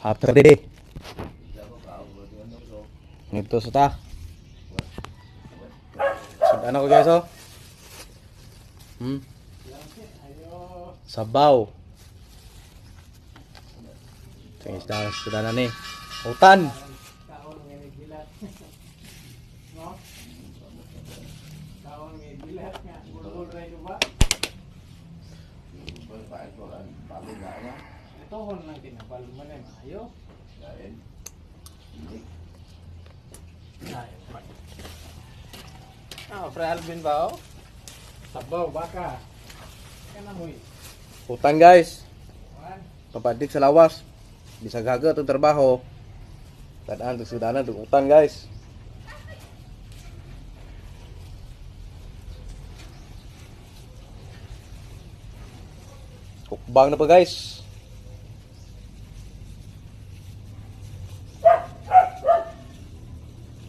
After the day. Ngito sa ta. Sudan ako guys oh. Sabaw. Tingis na sudan na ni. Utan. Tohon lang tinapal mo na mayo. Pre Alvin ba oh? Sabaw baka. Kana mo. Utan guys. Papadik sa lawas. Bisa gaga itong trabaho. Tadaan itong sudanan itong utan guys. Kukbang na pa guys.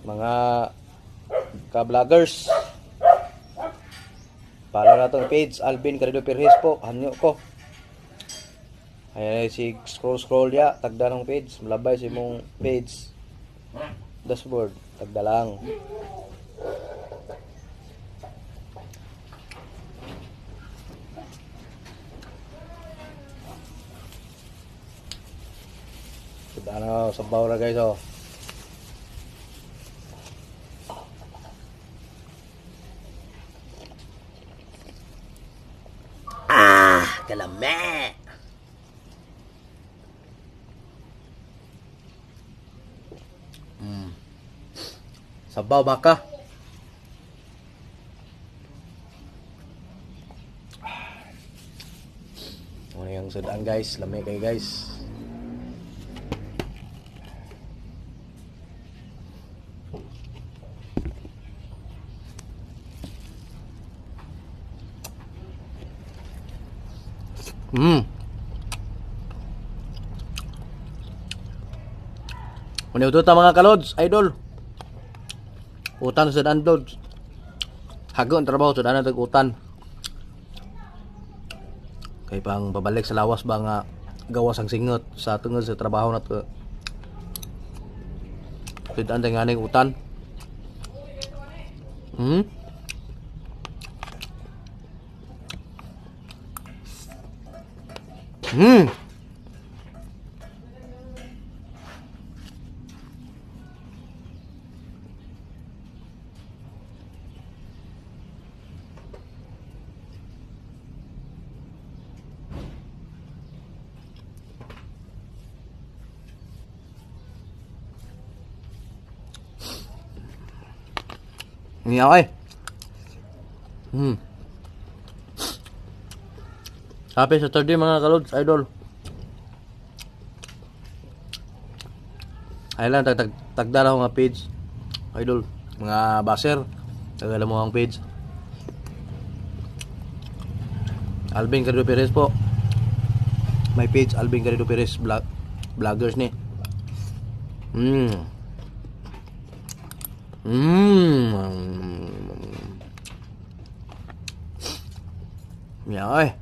Mga ka-vloggers, follow na itong page Alvin Carido Perez po. Hanyo ko. Ayan si scroll ya. Tagda ng page. Malabay si mong page dashboard. Tagda lang. Tagda na sabaw na guys oh. Kalame. Sabaw baka. Ano yung sudan guys, lamay kayo guys. Ano ito ta mga kalods, idol. Utan sa daan lods. Hagon trabaho sa daan na utan. Kay pang babalik sa lawas ba nga gawas ang singot sa tungod sa trabaho na to. Sa daan nga ning utan. Ini ay. Happy Saturday mga kalods, idol. Ay lang tagdala ko nga page. Idol, mga baser, tagala mo ang page. Alvin Carido Perez po. My page Alvin Carido Perez vloggers ni. Ya ơi.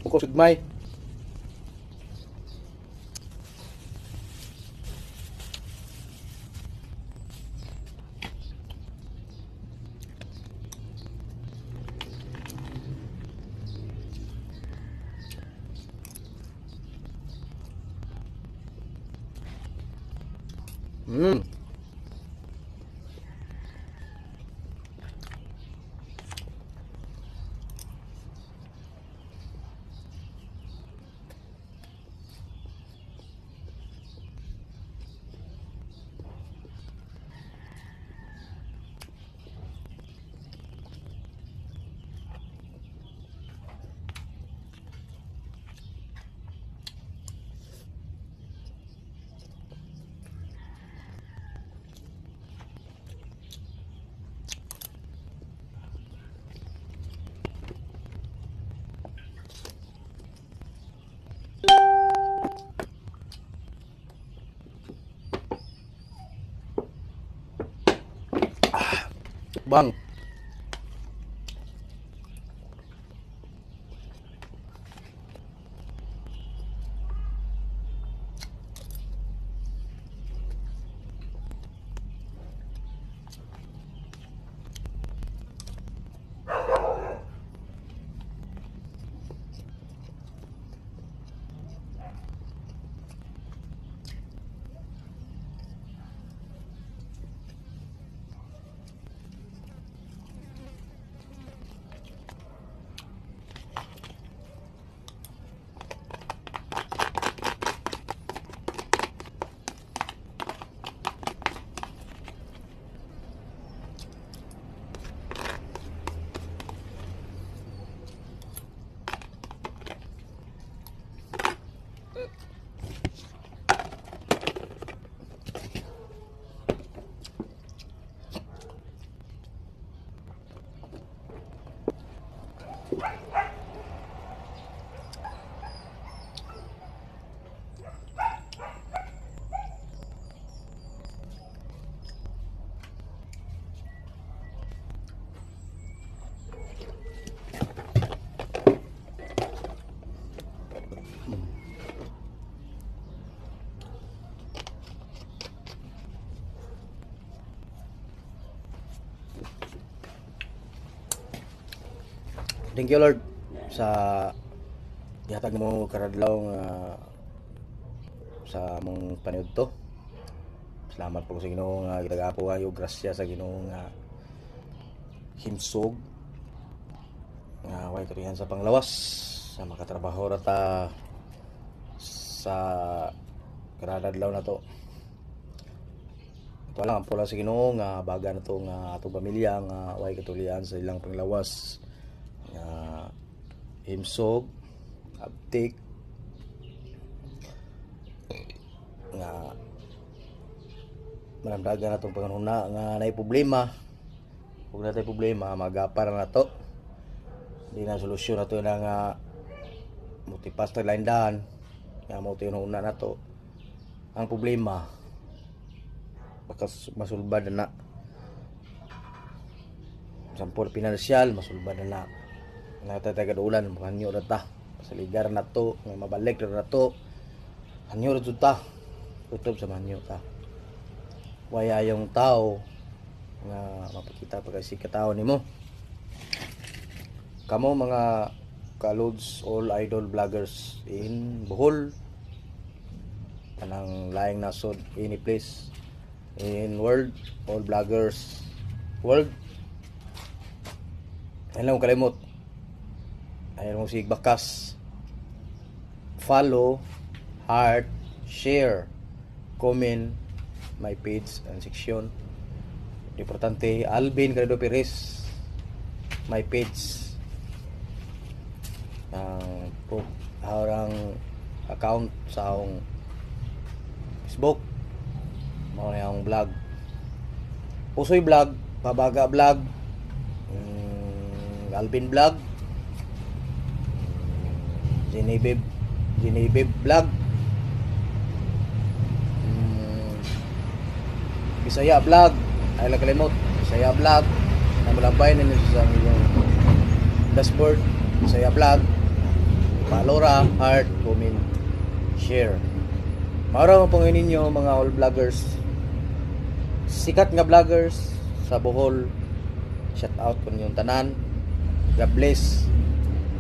Pukos gmay. Mm. Bang. Thank you Lord sa ihatag mo karadlaw nga sa among paniud to. Salamat po sa Ginoo nga gitagapo kayo, grasya sa Ginoo nga himsog nga way katuyan sa panglawas sa makatrabaho rata sa karadlaw na to. Ito lang pula sa Ginoo nga baga na to nga atong pamilya nga way katulian sa ilang panglawas nga himsog abtik nga malamdagan na itong panganuna nga naay problema. Kung natay problema magapara na to, hindi na solusyon na to na nga multipass na laindahan nga mo ito yung una na to. Ang problema baka masulbad na sampol pinansyal masulbad na natatay kadulan hanyo na ta sa ligar na to nga mabalik na to hanyo na ta kutob sa manyo ta waya yung tao nga mapakita pa kasi katao nimo kamo mga kalods all idol vloggers in Bohol anang laing nasod any place in world all vloggers world ayaw mo kalimot ayaw mo sigbakas follow heart share comment my page and section importante Alvin Garrido Perez my page ang harang account sa akong Facebook mao na yung vlog Pusoy vlog Pabaga vlog Alvin vlog Genevieve vlog Bisaya vlog ay lang kalimot Bisaya vlog na malabay na sa inyong dashboard Bisaya vlog Follow ra, heart, comment, share. Maura mo pong ninyo mga all vloggers. Sikat nga vloggers sa Bohol. Shout out ko yung tanan. God bless.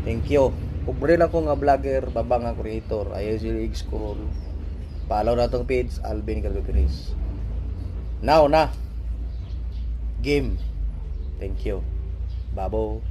Thank you. Pobre lang ko nga vlogger, baba nga creator. Ayaw sila i-scroll. Follow na tong page, Alvin Gargopiris. Now na. Game. Thank you. Babo.